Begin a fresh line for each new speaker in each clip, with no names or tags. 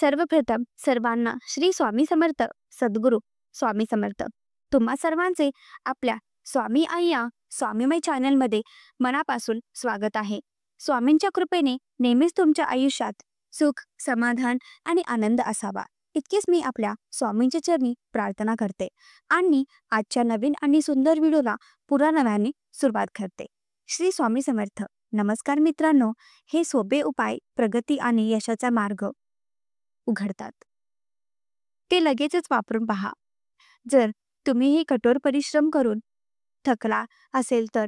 सर्वप्रथम सर्वांना श्री स्वामी समर्थ, सद्गुरू स्वामी समर्थ. तुम्हा सर्वांचे आपल्या स्वामी आई या स्वामीमय चॅनलमध्ये मनापासून स्वागत आहे. स्वामींच्या कृपेने नेहमीच तुमच्या आयुष्यात सुख, समाधान आणि आनंद असावा, इतकीच मी आपल्या स्वामींच्या चरणी प्रार्थना करते आणि आजच्या नवीन आणि सुंदर व्हिडिओला पुन्हा नव्याने सुरुवात करते. श्री स्वामी समर्थ. नमस्कार मित्रांनो, हे सोपे उपाय प्रगती आणि यशाचा मार्ग उघडतात. ते लगेचच वापरून पहा. जर तुम्हीही कठोर परिश्रम करून थकला असेल तर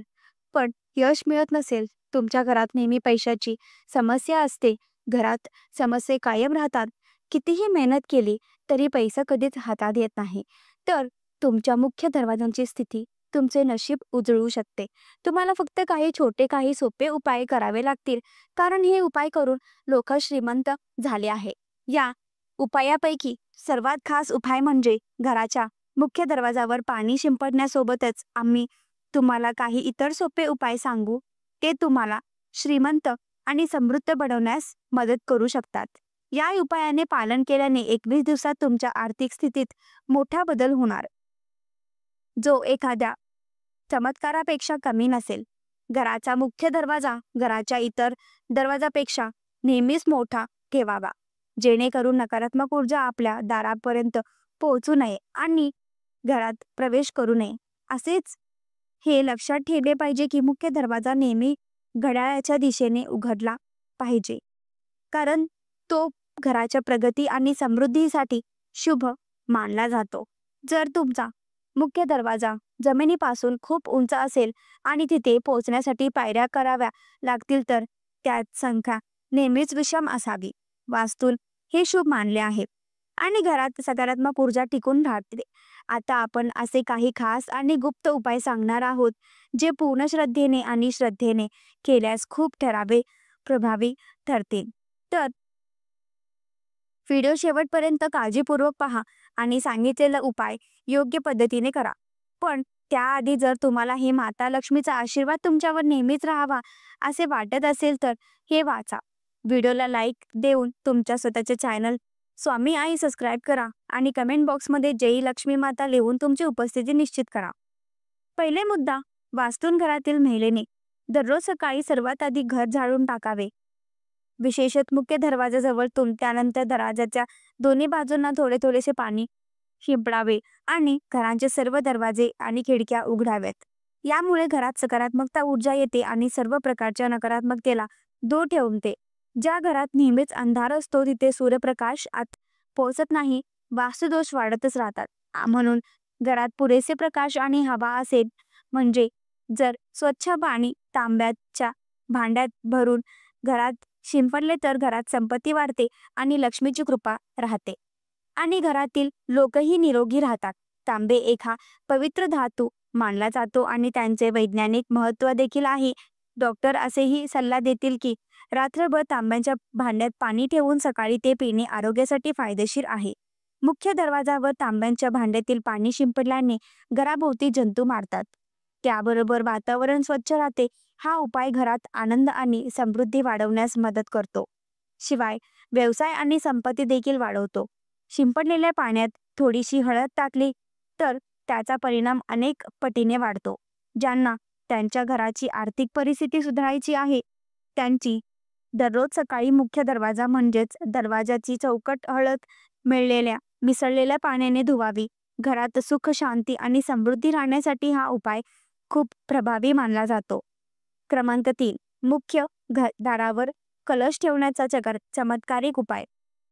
पण यश मिळत नसेल, तुमच्या घरात नेहमी पैशाची समस्या असते, घरात समस्या कायम राहतात, कितीही मेहनत केली तरी पैसा कधीच हातात येत नाही, तर तुमच्या मुख्य दरवाजांची स्थिती तुमचे नशीब उजळू शकते. तुम्हाला फक्त काही सोपे उपाय करावे लागतील, कारण हे उपाय करून लोक श्रीमंत झाले आहे. या उपायापैकी सर्वात खास उपाय म्हणजे घराच्या मुख्य दरवाजावर पाणी शिंपडण्यासोबतच आम्ही तुम्हाला काही इतर सोपे उपाय सांगू. ते तुम्हाला श्रीमंत आणि समृद्ध बनवण्यास मदत करू शकतात. या उपायाने पालन केल्याने 21 दिवसात तुमच्या आर्थिक स्थितीत मोठा बदल होणार, जो एखाद्या चमत्कारापेक्षा कमी नसेल. घराचा मुख्य दरवाजा घराच्या इतर दरवाजापेक्षा नेहमीच मोठा ठेवावा, जेणेकरून नकारात्मक ऊर्जा आपल्या दारापर्यंत पोहोचू नये आणि घरात प्रवेश करू नये. असेच हे लक्षात ठेवले पाहिजे की मुख्य दरवाजा नेहमी घड्याळाच्या दिशेने उघडला पाहिजे, कारण तो घराच्या प्रगती आणि समृद्धीसाठी शुभ मानला जातो. जर तुमचा मुख्य दरवाजा जमिनीपासून खूप उंच असेल आणि तिथे पोहोचण्यासाठी पायऱ्या कराव्या लागतील, तर त्यात संख्या नेहमीच विषम असावी. वास्तून हे शुभ मानले आहे आणि घरात सकारात्मक ऊर्जा टिकून राहते. आता आपण असे काही खास आणि गुप्त उपाय सांगणार आहोत, जे पूर्ण श्रद्धेने आणि श्रद्धेने केल्यास खूप प्रभावी ठरतील. तर व्हिडिओ शेवटपर्यंत काळजीपूर्वक पहा आणि सांगितलेला उपाय योग्य पद्धतीने करा. पण त्याआधी जर तुम्हाला हे माता लक्ष्मीचा आशीर्वाद तुमच्यावर नेहमीच राहावा असे वाटत असेल, तर हे वाचा. व्हिडिओला लाईक देऊन तुमच्या स्वतःचे चॅनल स्वामी आई सबस्क्राईब करा आणि कमेंट बॉक्समध्ये जय लक्ष्मी माता लिहून तुमची उपस्थिती निश्चित करा. पहिले मुद्दा, वास्तून घरातील महिलेने दररोज सकाळी सर्वात आधी घर झाडून टाकावे, विशेषतः मुख्य दरवाजाजवळ. त्यानंतर दरवाजाच्या दोन्ही बाजूंना थोडेसे पाणी शिंपडावे आणि घरांचे सर्व दरवाजे आणि खिडक्या उघडाव्यात. यामुळे घरात सकारात्मकता ऊर्जा येते आणि सर्व प्रकारच्या नकारात्मकतेला दूर ठेवते. ज्या घरात नेहमीच अंधार असतो तिथे सूर्यप्रकाश आत पोहोचत नाही, वास्तुदोष वाढतच राहतात. म्हणून घरात पुरेसे प्रकाश आणि हवा असेल, म्हणजे जर स्वच्छ पाणी तांब्याच्या भांड्यात भरून घरात शिंपडले तर घरात संपत्ती वाढते आणि लक्ष्मीची कृपा राहते आणि घरातील लोकही निरोगी राहतात. तांबे एक हा पवित्र धातू मानला जातो आणि त्यांचे वैज्ञानिक महत्त्व देखील आहे. डॉक्टर असेही सल्ला देतील की रात्रभर तांब्याच्या भांड्यात पाणी ठेवून सकाळी ते पिणे आरोग्यासाठी फायदेशीर आहे. मुख्य दरवाजावर तांब्याच्या भांड्यातील पाणी शिंपडल्याने घराभोवती जंतू मारतात, त्याबरोबर वातावरण स्वच्छ राहते. हा उपाय घरात आनंद आणि समृद्धी वाढवण्यास मदत करतो, शिवाय व्यवसाय आणि संपत्ती देखील वाढवतो. शिंपडलेल्या पाण्यात थोडीशी हळद टाकली तर त्याचा परिणाम अनेक पटीने वाढतो. ज्यांना त्यांच्या घराची आर्थिक परिस्थिती सुधारायची आहे, त्यांची दररोज सकाळी मुख्य दरवाजा म्हणजेच दरवाजाची चौकट हळद मिसळलेल्या पाण्याने धुवावी. घरात सुख, शांती आणि समृद्धी राहण्यासाठी हा उपाय खूप प्रभावी मानला जातो. क्रमांक 3, मुख्य दारावर कलश ठेवण्याचा चमत्कारिक उपाय.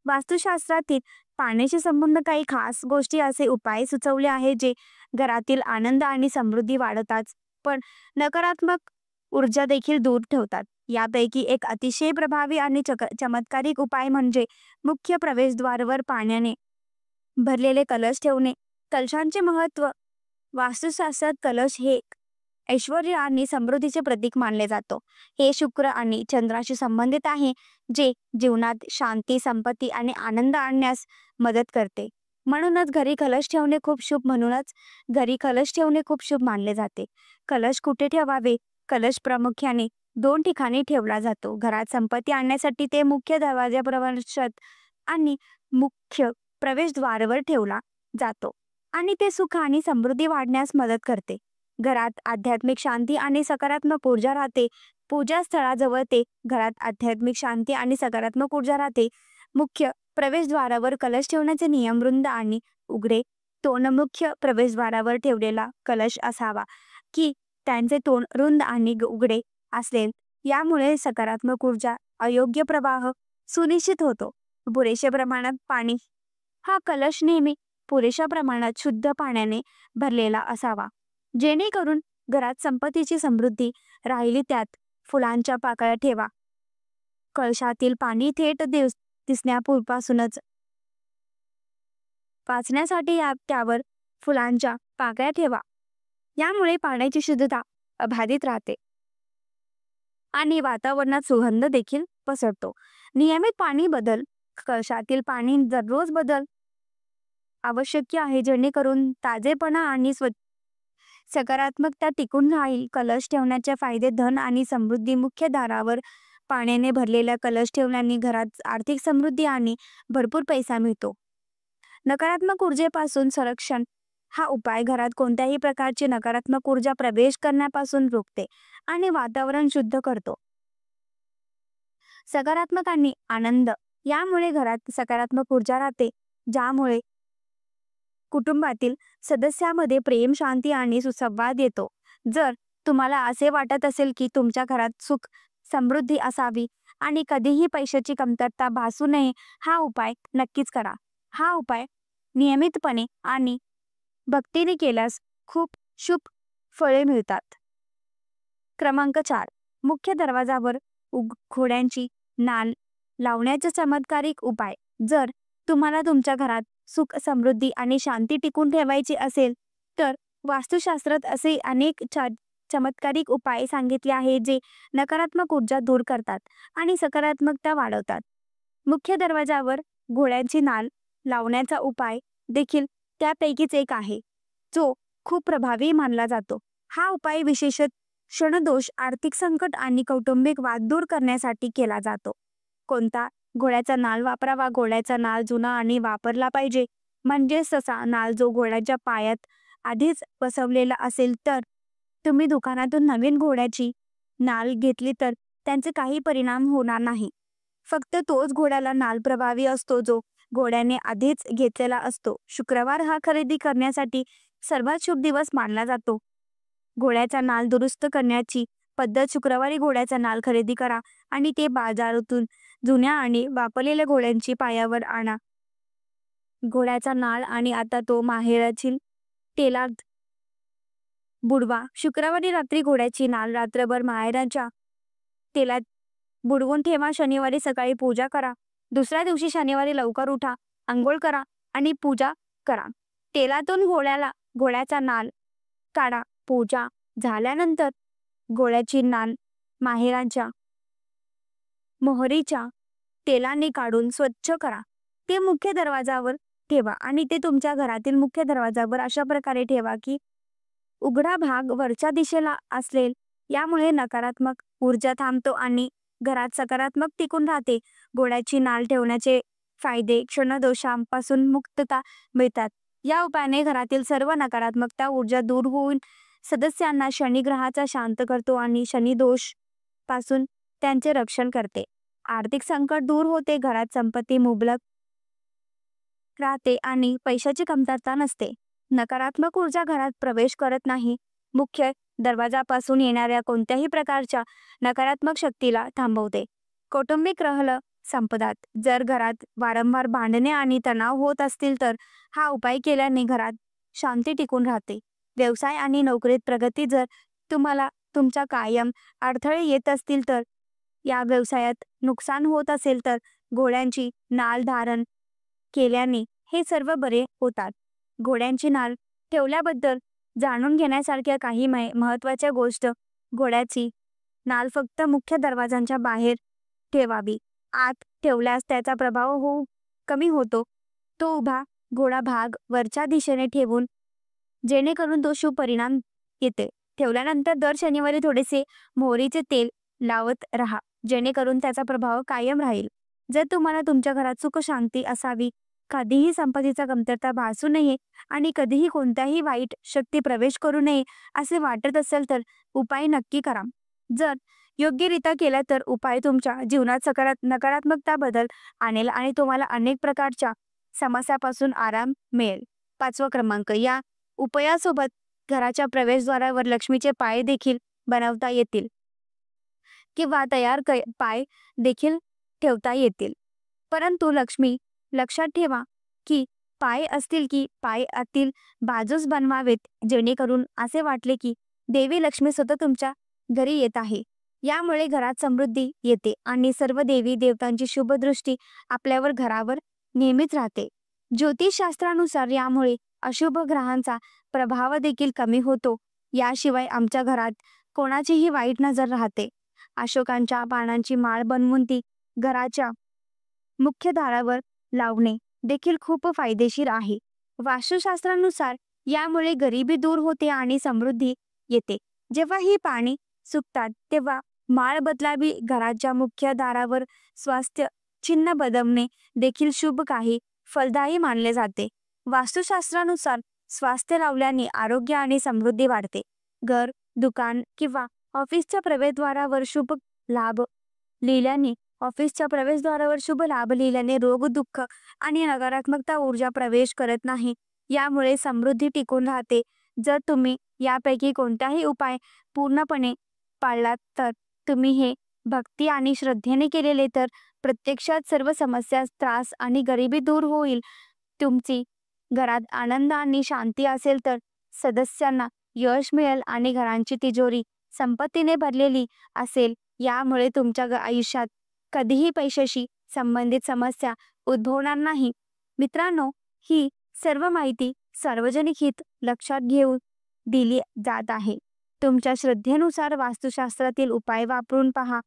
वास्तुशास्त्रातील पाण्याशी संबंधित काही खास गोष्टी असे उपाय सुचवले आहे, जे घरातील आनंद आणि समृद्धी वाढवतात, पण नकारात्मक ऊर्जा देखील दूर ठेवतात. यापैकी एक अतिशय प्रभावी आणि चमत्कारिक उपाय म्हणजे मुख्य प्रवेशद्वारावर पाण्याने भरलेले कलश ठेवणे. कलशांचे महत्त्व. वास्तुशास्त्रात कलश हे ऐश्वर्य आणि समृद्धीचे प्रतीक मानले जातो. हे शुक्र आणि चंद्राशी संबंधित आहे, जे जीवनात शांती, संपत्ती आणि आनंद आणण्यास मदत करते. म्हणूनच घरी कलश ठेवणे खूप शुभ मानले जाते. कलश कुठे ठेवावे? कलश प्रामुख्याने 2 ठिकाणी ठेवला जातो. घरात संपत्ती आणण्यासाठी ते मुख्य दरवाजाप्रवेशात आणि मुख्य प्रवेशद्वारावर ठेवला जातो आणि ते सुख आणि समृद्धी वाढण्यास मदत करते. घरात आध्यात्मिक शांती आणि सकारात्मक ऊर्जा राहते. पूजा स्थळाजवळ ते घरात आध्यात्मिक शांती आणि सकारात्मक ऊर्जा राहते. मुख्य प्रवेशद्वारावर कलश ठेवण्याचे नियम रुंद आणि उघडे तोंड मुख्य प्रवेशद्वारावर ठेवलेला कलश असावा की त्यांचे तोंड रुंद आणि उघडे असेल. यामुळे सकारात्मक ऊर्जा अयोग्य प्रवाह सुनिश्चित होतो. पुरेशा प्रमाणात पाणी. हा कलश नेहमी पुरेशा प्रमाणात शुद्ध पाण्याने भरलेला असावा जेणेकरून घरात संपत्तीची समृद्धी राहिली. त्यात फुलांच्या पाकळ्या ठेवा. कळशातील पाणी थेट दिसण्यापूर्वीपासूनच वाचण्यासाठी त्यावर फुलांच्या पाकळ्या ठेवा. यामुळे पाण्याची शुद्धता अबाधित राहते आणि वातावरणात सुगंध देखील पसरतो. नियमित पाणी बदल. कळशातील पाणी दररोज बदल आवश्यक आहे जेणेकरून ताजेपणा आणि सकारात्मकता टिकून राहील. कलश ठेवण्याचे फायदे. धन आणि समृद्धी. मुख्य दारावर पाण्याने भरलेला कलश ठेवल्याने घरात आर्थिक समृद्धी आणि भरपूर पैसा मिळतो. नकारात्मक ऊर्जेपासून संरक्षण. हा उपाय घरात कोणत्याही प्रकारची नकारात्मक ऊर्जा प्रवेश करण्यापासून रोखते आणि वातावरण शुद्ध करतो. सकारात्मक आणि आनंद. यामुळे घरात सकारात्मक ऊर्जा राहते ज्यामुळे कुटुंबातील सदस्यांमध्ये प्रेम, शांती आणि सुसंवाद येतो. जर तुम्हाला असे वाटत असेल की तुमच्या घरात सुख समृद्धी असावी आणि कधीही पैशाची कमतरता भासू नये, हा उपाय नक्कीच करा. हा उपाय नियमितपणे आणि भक्तीने केल्यास खूप शुभ फळे मिळतात. क्रमांक 4. मुख्य दरवाजावर घोड्यांची नाल लावण्याचा चमत्कारिक उपाय. जर तुम्हाला तुमच्या घरात सुख, समृद्धी आणि शांती टिकून ठेवायची असेल तर वास्तुशास्त्रात असे अनेक चमत्कारिक उपाय सांगितले आहेत जे नकारात्मक ऊर्जा दूर करतात आणि सकारात्मकता वाढवतात. मुख्य दरवाजावर घोड्यांची नाल लावण्याचा उपाय देखील त्यापैकीच एक आहे जो खूप प्रभावी मानला जातो. हा उपाय विशेषतः क्षणदोष, आर्थिक संकट आणि कौटुंबिक वाद दूर करण्यासाठी केला जातो. कोणता घोड्याचा नाल वापरावा. घोड्याचा नाल जुना आणि वापरला पाहिजे. म्हणजेच तसा नाल जो घोड्याच्या पायात आधीच बसवलेला असेल. तर तुम्ही दुकानातून नवीन घोड्याची नाल घेतली तर त्यांचे काही परिणाम होणार नाही. फक्त तोच घोड्याला नाल प्रभावी असतो जो घोड्याने आधीच घेतलेला असतो. शुक्रवार हा खरेदी करण्यासाठी सर्वात शुभ दिवस मानला जातो. घोड्याचा नाल दुरुस्त करण्याची पद्धत. शुक्रवारी घोड्याचा नाल खरेदी करा आणि ते बाजारातून जुन्या आणि वापरलेल्या घोड्यांची पायावर आणा. घोड्याचा नाल आणि आता तो माहेरातील तेलात बुडवा. शुक्रवारी रात्री घोड्याची नाल रात्रभर माहेराच्या तेलात बुडवून ठेवा. शनिवारी सकाळी पूजा करा. दुसऱ्या दिवशी शनिवारी लवकर उठा, अंघोळ करा आणि पूजा करा. तेलातून घोड्याचा नाल काढा. पूजा झाल्यानंतर घोड्याची नाल माहेराच्या मोहरीच्या तेलाने काढून स्वच्छ करा. ते मुख्य दरवाजावर ठेवा आणि ते तुमच्या घरातील मुख्य दरवाजावर अशा प्रकारे ठेवा की उघडा भाग वरच्या दिशेला असेल. यामुळे नकारात्मक ऊर्जा थांबतो आणि घरात सकारात्मक टिकून राहते. घोड्याची नाल ठेवण्याचे फायदे. क्षणदोषांपासून मुक्तता मिळतात. या उपायाने घरातील सर्व नकारात्मकता ऊर्जा दूर होऊन सदस्यांना शनिग्रहाचा शांत करतो आणि शनिदोष पासून त्यांचे रक्षण करते. आर्थिक संकट दूर होते. घरात संपत्ती मुबलक राहते आणि पैशाची कमतरता नसते. नकारात्मक ऊर्जा घरात प्रवेश करत नाही. मुख्य दरवाजापासून येणाऱ्या कोणत्याही प्रकारच्या नकारात्मक शक्तीला थांबवते. कौटुंबिक रहल संपदात. जर घरात वारंवार भांडणे आणि तणाव होत असतील तर हा उपाय केल्याने घरात शांती टिकून राहते. व्यवसाय आणि नोकरीत प्रगती. जर तुम्हाला तुमच्या कायम अडथळे येत असतील तर या व्यवसायात नुकसान होत असेल तर घोड्यांची नाल धारण केल्याने हे सर्व बरे होतात. घोड्यांची नाल ठेवल्याबद्दल जाणून घेण्यासारख्या काही महत्त्वाच्या गोष्ट. घोड्याची नाल फक्त मुख्य दरवाजांच्या बाहेर ठेवावी. आत ठेवल्यास त्याचा प्रभाव कमी होतो. तो उभा घोडा भाग वरच्या दिशेने ठेवून जेणेकरून तो शुभ परिणाम येते. ठेवल्यानंतर दर शनिवारी थोडेसे मोहरीचे तेल लावत राहा जेणेकरून त्याचा प्रभाव कायम राहील. जर तुम्हाला तुमच्या घरात सुख शांती असावी, कधीही संपत्तीचा कमतरता भासू नये आणि कधीही कोणत्याही वाईट शक्ती प्रवेश करू नये असे वाटत असेल तर उपाय नक्की करा. जर योग्यरित्या केला तर उपाय तुमच्या जीवनात नकारात्मकता बदल आणेल आणि तुम्हाला अनेक प्रकारच्या समस्यापासून आराम मिळेल. 5वा क्रमांक, या उपायासोबत घराच्या प्रवेशद्वारावर लक्ष्मीचे पाय देखील बनवता येतील किंवा पाय देखील ठेवता येतील. परंतु लक्षात ठेवा की पाय आतील बाजूस बनवावेत, जेणेकरून असे वाटले की देवी लक्ष्मी स्वतः तुमच्या घरी येत आहे. यामुळे घरात समृद्धी येते आणि सर्व देवी देवतांची शुभ दृष्टी आपल्यावर घरावर नेहमीच राहते. ज्योतिषशास्त्रानुसार यामुळे अशुभ ग्रहांचा प्रभाव देखील कमी होतो. याशिवाय आमच्या घरात कोणाचीही वाईट नजर राहते. अशोकांच्या पानांची माळ बनवून ती घराच्या मुख्य दारावर लावणे देखील खूप फायदेशीर आहे. वास्तुशास्त्रानुसार यामुळे गरिबी दूर होते आणि समृद्धी येते. जेव्हा ही पाने सुकतात तेव्हा माळ बदलावी. घराच्या मुख्य दारावर स्वास्थ्य चिन्ह बदलणे देखील शुभ काही फलदायी मानले जाते. वास्तुशास्त्रानुसार स्वास्थ्य लावल्याने आरोग्य आणि समृद्धी वाढते. घर, दुकान किंवा ऑफिसच्या प्रवेशद्वारावर शुभ लाभ लिहिल्याने रोग, दुःख आणि नकारात्मकता ऊर्जा प्रवेश करत नाही. यामुळे समृद्धी टिकून राहते. जर तुम्ही यापैकी कोणताही उपाय पूर्णपणे पाळलात तर तुम्ही हे भक्ती आणि श्रद्धेने केलेले तर प्रत्यक्षात सर्व समस्या, त्रास आणि गरिबी दूर होईल. तुमची घरात आनंद आणि शांती असेल तर सदस्यांना यश मिळेल आणि घरांची तिजोरी संपत्तीने भरलेली असेल. यामुळे तुमच्या आयुष्यात कधीही पैशाशी संबंधित समस्या उद्भवणार नाही. मित्रांनो, ही सर्व माहिती सार्वजनिक हित लक्षात घेऊन दिली जात आहे. तुमच्या श्रद्धेनुसार वास्तुशास्त्रातील उपाय वापरून पहा.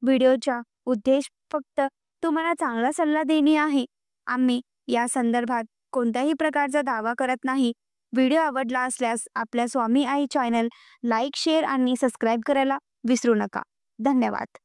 व्हिडिओचा उद्देश फक्त तुम्हाला चांगला सल्ला देणे आहे. आम्ही या संदर्भात कोणत्याही प्रकारचा दावा करत नाही. व्हिडिओ आवडला असल्यास आपल्या स्वामी आई चॅनल लाईक, शेअर आणि सबस्क्राईब करायला विसरू नका. धन्यवाद.